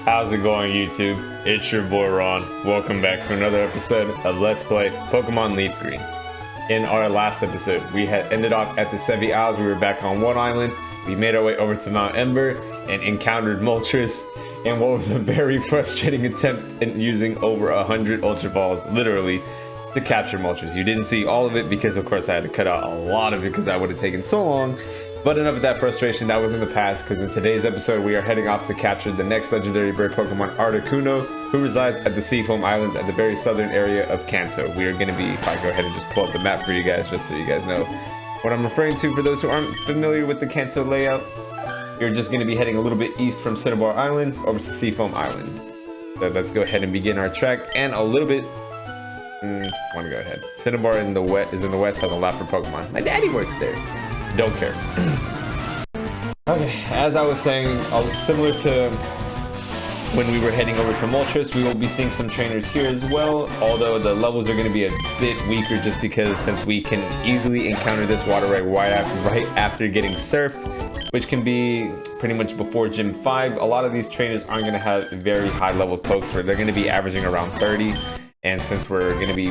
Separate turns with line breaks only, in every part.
How's it going, YouTube? It's your boy Ron. Welcome back to another episode of Let's Play Pokemon Leaf Green. In our last episode, we had ended off at the Seafoam Islands. We were back on one island. We made our way over to Mount Ember and encountered Moltres in what was a very frustrating attempt in using over 100 Ultra Balls, literally, to capture Moltres. You didn't see all of it because, of course, I had to cut out a lot of it because that would have taken so long. But enough of that frustration, that was in the past, because in today's episode we are heading off to capture the next legendary bird Pokemon, Articuno, who resides at the Seafoam Islands at the very southern area of Kanto. We are going to be, if I go ahead and just pull up the map for you guys, just so you guys know what I'm referring to. For those who aren't familiar with the Kanto layout, you're just going to be heading a little bit east from Cinnabar Island over to Seafoam Island. So let's go ahead and begin our trek, and a little bit, I want to go ahead. Cinnabar is in the west, has a lot for Pokemon. My daddy works there. Don't care. Okay, as I was saying, similar to when we were heading over to Moltres, we will be seeing some trainers here as well, although the levels are going to be a bit weaker just because since we can easily encounter this water right after getting Surf, which can be pretty much before Gym 5, a lot of these trainers aren't going to have very high level pokes where they're going to be averaging around 30, and since we're going to be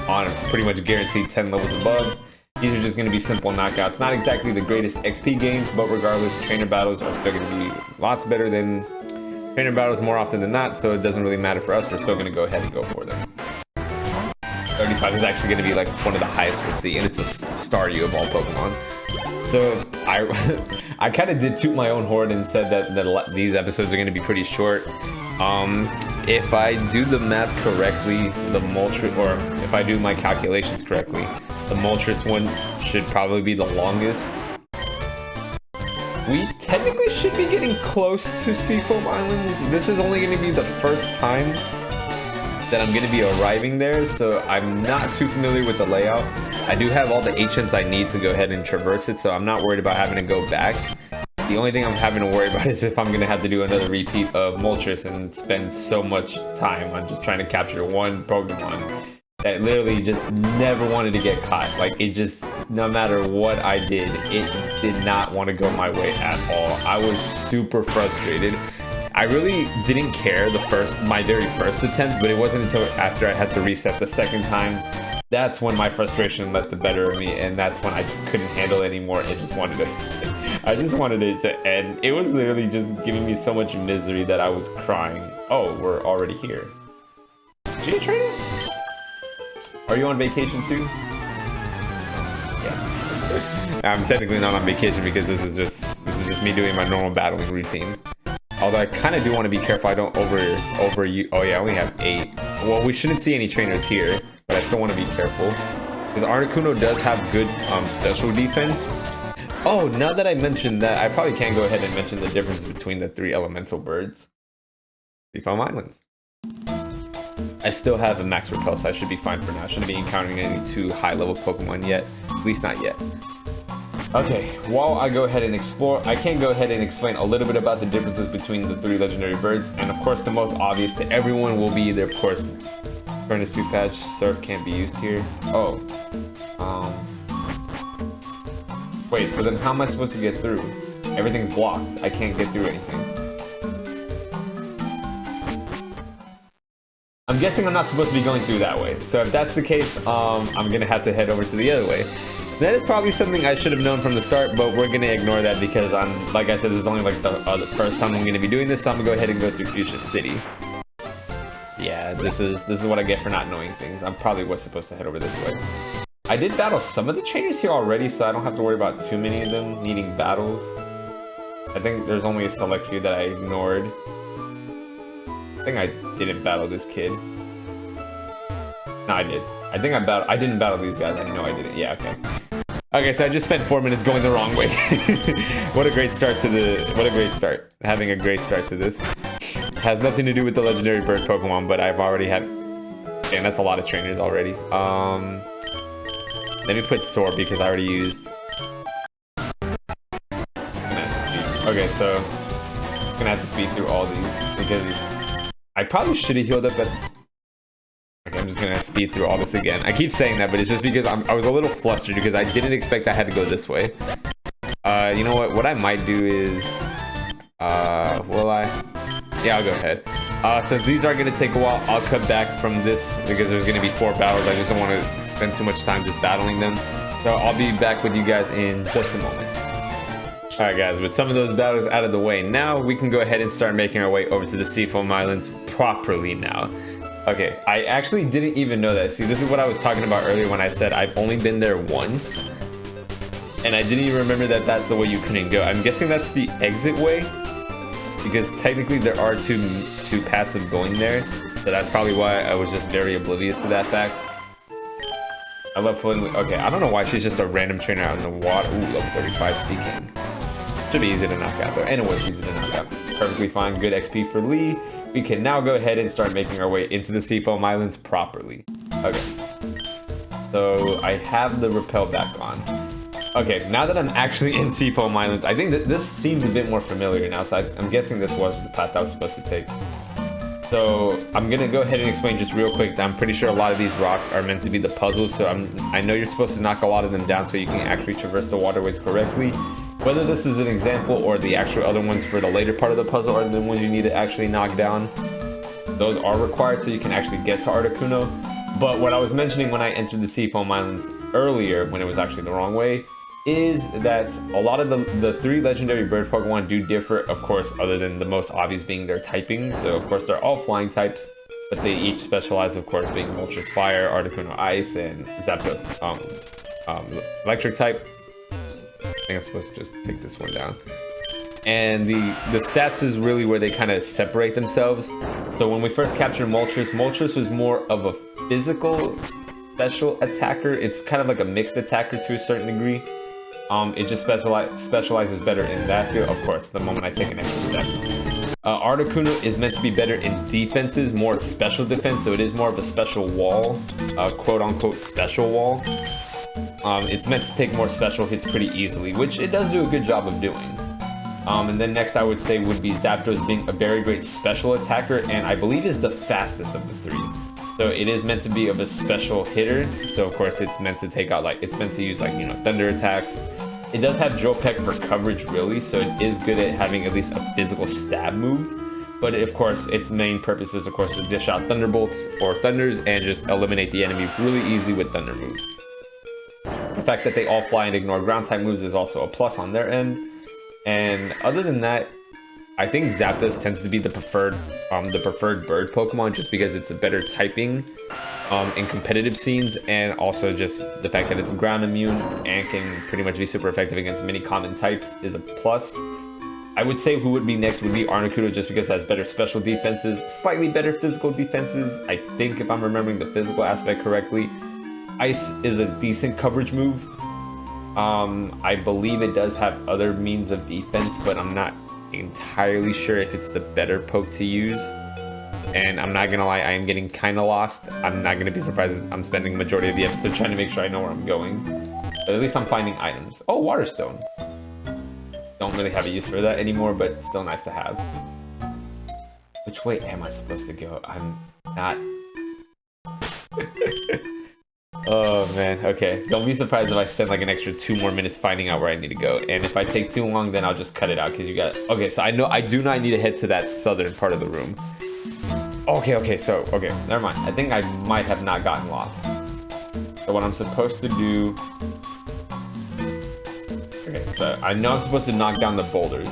on pretty much guaranteed 10 levels above, these are just going to be simple knockouts. Not exactly the greatest XP gains, but regardless, trainer battles are still going to be lots better than trainer battles more often than not, so it doesn't really matter for us. We're still going to go ahead and go for them. 35 is actually going to be like one of the highest we'll see, and it's a Staryu of all Pokemon. So I kind of did toot my own horn and said that these episodes are going to be pretty short. If I do the math correctly, the Moltres, or if I do my calculations correctly, the Moltres one should probably be the longest. We technically should be getting close to Seafoam Islands. This is only going to be the first time that I'm going to be arriving there, so I'm not too familiar with the layout. I do have all the HMs I need to go ahead and traverse it, so I'm not worried about having to go back. The only thing I'm having to worry about is if I'm going to have to do another repeat of Moltres and spend so much time on just trying to capture one Pokemon that literally just never wanted to get caught. Like, it just, no matter what I did, it did not want to go my way at all. I was super frustrated. I really didn't care my very first attempt, but it wasn't until after I had to reset the second time. That's when my frustration left the better of me, and that's when I just couldn't handle it anymore. I just wanted it to end. It was literally just giving me so much misery that I was crying. Oh, we're already here. Geo training? Are you on vacation too? Yeah. I'm technically not on vacation because this is just me doing my normal battling routine. Although I kind of do want to be careful I don't over you. Oh yeah, I only have 8. Well, we shouldn't see any trainers here, but I still want to be careful because Articuno does have good special defense. Oh, now that I mentioned that, I probably can go ahead and mention the difference between the 3 elemental birds. Seafoam Islands. I still have a max repel, so I should be fine for now. I shouldn't be encountering any too high level Pokemon yet. At least not yet. Okay, while I go ahead and explore, I can go ahead and explain a little bit about the differences between the 3 legendary birds. And of course, the most obvious to everyone will be there, of course, Furnace Patch. Surf can't be used here. Oh. Wait, so then how am I supposed to get through? Everything's blocked. I can't get through anything. I'm guessing I'm not supposed to be going through that way. So if that's the case, I'm gonna have to head over to the other way. That is probably something I should have known from the start, but we're gonna ignore that because like I said, this is only like the first time I'm gonna be doing this, so I'm gonna go ahead and go through Fuchsia City. Yeah, this is what I get for not knowing things. I probably was supposed to head over this way. I did battle some of the trainers here already, so I don't have to worry about too many of them needing battles. I think there's only a select few that I ignored. I think I didn't battle this kid. No, I did. I think I didn't battle these guys. I know I didn't. Yeah, okay. Okay, so I just spent 4 minutes going the wrong way. What a great start Having a great start to this. Has nothing to do with the legendary bird Pokemon, but I've already had, and that's a lot of trainers already. Let me put Soar because I already used. Okay, so I'm gonna have to speed through all these because I probably should have healed up at. Okay, I'm just gonna speed through all this again. I keep saying that, but it's just because I was a little flustered because I didn't expect I had to go this way. You know what? What I might do is, will I? Yeah, I'll go ahead. Since these are going to take a while, I'll cut back from this because there's going to be 4 battles. I just don't want to spend too much time just battling them. So I'll be back with you guys in just a moment. Alright guys, with some of those battles out of the way, now we can go ahead and start making our way over to the Seafoam Islands properly now. Okay, I actually didn't even know that. See, this is what I was talking about earlier when I said I've only been there once. And I didn't even remember that that's the way you couldn't go. I'm guessing that's the exit way. Because technically there are two paths of going there. So that's probably why I was just very oblivious to that fact. I love floating with... Okay, I don't know why she's just a random trainer out in the water. Ooh, level 35 Sea King. Should be easy to knock out though. And it was easy to knock out. Perfectly fine. Good XP for Lee. We can now go ahead and start making our way into the Seafoam Islands properly. Okay. So I have the rappel back on. Okay, now that I'm actually in Seafoam Islands, I think that this seems a bit more familiar now. So I'm guessing this was the path I was supposed to take. So I'm gonna go ahead and explain just real quick. I'm pretty sure a lot of these rocks are meant to be the puzzles. So I know you're supposed to knock a lot of them down so you can actually traverse the waterways correctly. Whether this is an example or the actual other ones for the later part of the puzzle are the ones you need to actually knock down, those are required so you can actually get to Articuno. But what I was mentioning when I entered the Seafoam Islands earlier, when it was actually the wrong way, is that a lot of the 3 legendary bird Pokemon do differ, of course, other than the most obvious being their typing. So of course they're all flying types, but they each specialize, of course, being Moltres Fire, Articuno Ice, and Zapdos Electric type. I think I'm supposed to just take this one down. And the stats is really where they kind of separate themselves. So when we first captured Moltres, Moltres was more of a physical special attacker. It's kind of like a mixed attacker to a certain degree. It just specializes better in that field. Of course, the moment I take an extra step. Articuno is meant to be better in defenses, more special defense. So it is more of a special wall, quote unquote special wall. It's meant to take more special hits pretty easily, which it does do a good job of doing. And then next I would say would be Zapdos being a very great special attacker, and I believe is the fastest of the 3. So it is meant to be of a special hitter. So of course it's meant to take out, like, it's meant to use, like, you know, thunder attacks. It does have Drill Peck for coverage really, so it is good at having at least a physical stab move. But of course its main purpose is of course to dish out thunderbolts or thunders and just eliminate the enemy really easy with thunder moves. The fact that they all fly and ignore ground type moves is also a plus on their end. And other than that, I think Zapdos tends to be the preferred bird Pokemon just because it's a better typing in competitive scenes, and also just the fact that it's ground immune and can pretty much be super effective against many common types is a plus. I would say who would be next would be Articuno just because it has better special defenses, slightly better physical defenses. I think if I'm remembering the physical aspect correctly. Ice is a decent coverage move. I believe it does have other means of defense, but I'm not entirely sure if it's the better poke to use. And I'm not gonna lie, I am getting kind of lost. I'm not gonna be surprised if I'm spending the majority of the episode trying to make sure I know where I'm going. But at least I'm finding items. Oh, Water Stone. Don't really have a use for that anymore, but still nice to have. Which way am I supposed to go? I'm not... Oh man, okay. Don't be surprised if I spend like an extra 2 more minutes finding out where I need to go. And if I take too long, then I'll just cut it out because you got... Okay, so I know I do not need to head to that southern part of the room. Okay, never mind. I think I might have not gotten lost. So what I'm supposed to do... Okay, so I know I'm supposed to knock down the boulders.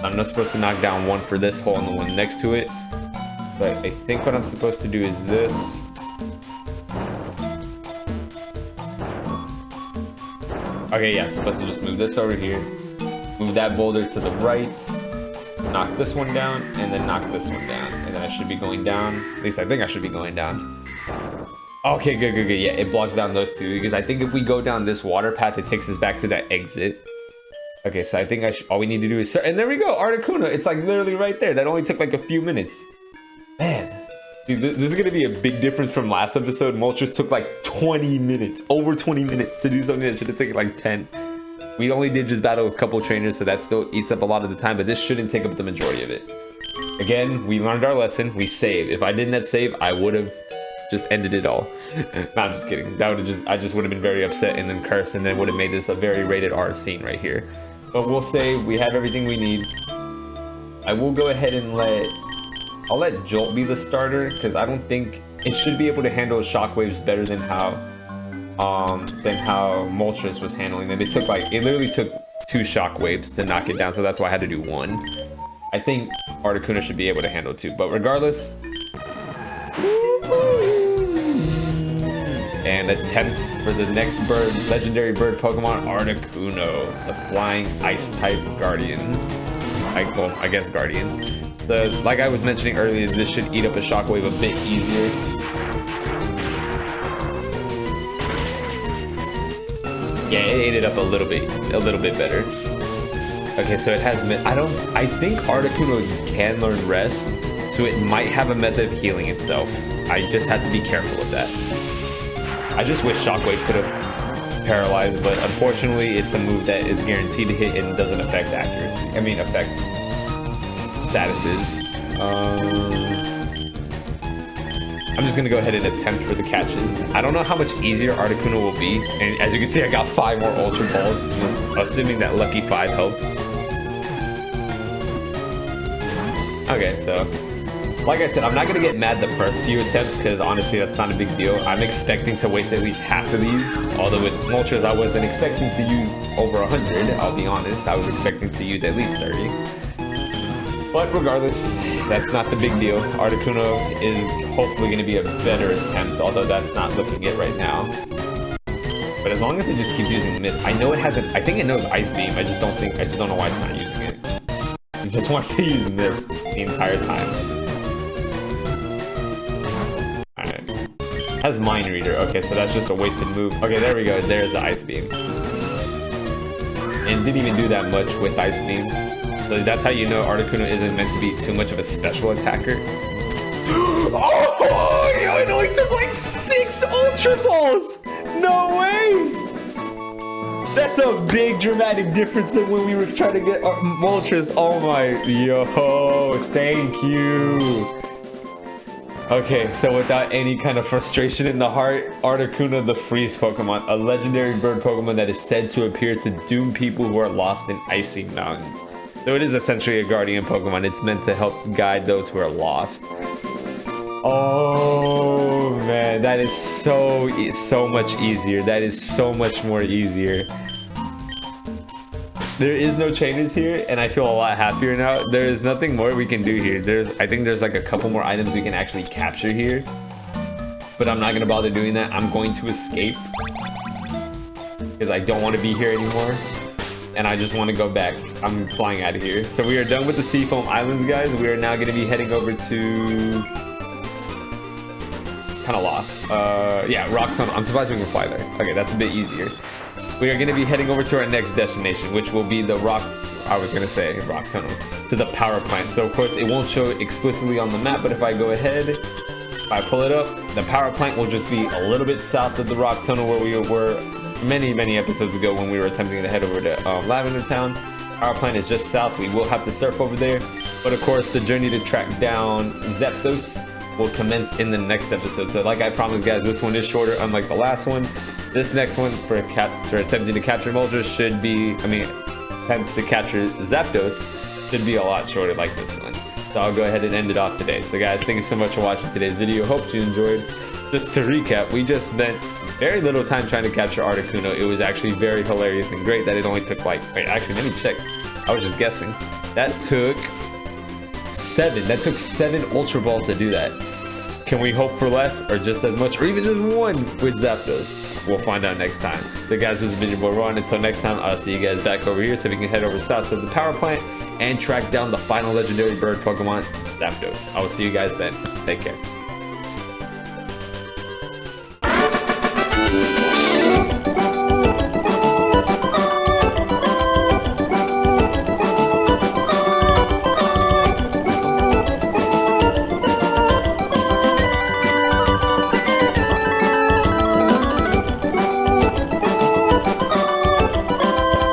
I'm not supposed to knock down one for this hole and the one next to it. But I think what I'm supposed to do is this. Okay, yeah, supposed to just move this over here, move that boulder to the right, knock this one down, and then knock this one down. And then I should be going down. At least I think I should be going down. Okay, good. Yeah, it blocks down those 2, because I think if we go down this water path, it takes us back to that exit. Okay, so I think all we need to do is... And there we go, Articuno. It's like literally right there. That only took like a few minutes. Man. Dude, this is going to be a big difference from last episode. Moltres took like 20 minutes, over 20 minutes to do something that should have taken like 10. We only did just battle a couple trainers, so that still eats up a lot of the time, but this shouldn't take up the majority of it. Again, we learned our lesson. We saved. If I didn't have saved, I would have just ended it all. No, I'm just kidding. That would have I just would have been very upset and then cursed, and then would have made this a very rated R scene right here. But we'll say we have everything we need. I will go ahead and let I'll let Jolt be the starter because I don't think it should be able to handle shockwaves better than how Moltres was handling them. It literally took 2 shockwaves to knock it down, so that's why I had to do 1. I think Articuno should be able to handle 2, but regardless. And attempt for the next legendary bird Pokemon, Articuno, the flying ice type guardian. I guess guardian. Like I was mentioning earlier, this should eat up a shockwave a bit easier. Yeah, it ate it up a little bit better. Okay, so it has. I think Articuno can learn Rest, so it might have a method of healing itself. I just have to be careful with that. I just wish Shockwave could have paralyzed, but unfortunately, it's a move that is guaranteed to hit and doesn't affect accuracy. I mean, affect statuses. I'm just gonna go ahead and attempt for the catches. I don't know how much easier Articuno will be, and as you can see, I got 5 more Ultra Balls, assuming that Lucky 5 helps. Okay, so like I said, I'm not gonna get mad the first few attempts because honestly, that's not a big deal. I'm expecting to waste at least half of these. Although with Moltres, I wasn't expecting to use over 100. I'll be honest, I was expecting to use at least 30. But regardless, that's not the big deal. Articuno is hopefully going to be a better attempt, although that's not looking it right now. But as long as it just keeps using Mist, I know it hasn't. I think it knows Ice Beam. I just don't know why it's not using it. It just wants to use Mist the entire time. All right. Has Mind Reader. Okay, so that's just a wasted move. Okay, there we go. There's the Ice Beam. And didn't even do that much with Ice Beam. So that's how you know Articuno isn't meant to be too much of a special attacker. Oh, yo, it only took like 6 Ultra Balls! No way! That's a big dramatic difference than when we were trying to get Moltres. Oh my, yo, thank you. Okay, so without any kind of frustration in the heart, Articuno the Freeze Pokemon, a legendary bird Pokemon that is said to appear to doom people who are lost in icy mountains. So it is essentially a guardian Pokemon. It's meant to help guide those who are lost. Oh man, that is so much easier. That is so much more easier. There is no trainers here, and I feel a lot happier now. There is nothing more we can do here. I think there's like a couple more items we can actually capture here, but I'm not gonna bother doing that. I'm going to escape because I don't want to be here anymore. And I just want to go back. I'm flying out of here. So we are done with the Seafoam Islands, guys. We are now going to be heading over to... Kind of lost. Yeah, Rock Tunnel. I'm surprised we can fly there. Okay, that's a bit easier. We are going to be heading over to our next destination, which will be the Rock Tunnel, to the power plant. So of course, it won't show it explicitly on the map, but if I go ahead, if I pull it up, the power plant will just be a little bit south of the Rock Tunnel where we were many episodes ago when we were attempting to head over to Lavender Town. Our plant is just south. We will have to surf over there, but of course the journey to track down Zapdos will commence in the next episode. So like I promised, guys, this one is shorter unlike the last one. This next one for attempting to capture Moltres should be, attempt to capture Zapdos should be a lot shorter like this one. So I'll go ahead and end it off today. So guys, thank you so much for watching today's video. Hope you enjoyed. Just to recap, we just spent very little time trying to capture Articuno. It was actually very hilarious and great that it only took like, wait, actually, let me check. I was just guessing. That took 7. That took 7 Ultra Balls to do that. Can we hope for less or just as much or even just 1 with Zapdos? We'll find out next time. So guys, this has been your boy Ron. Until next time, I'll see you guys back over here so we can head over south to the power plant and track down the final legendary bird Pokemon, Zapdos. I will see you guys then. Take care.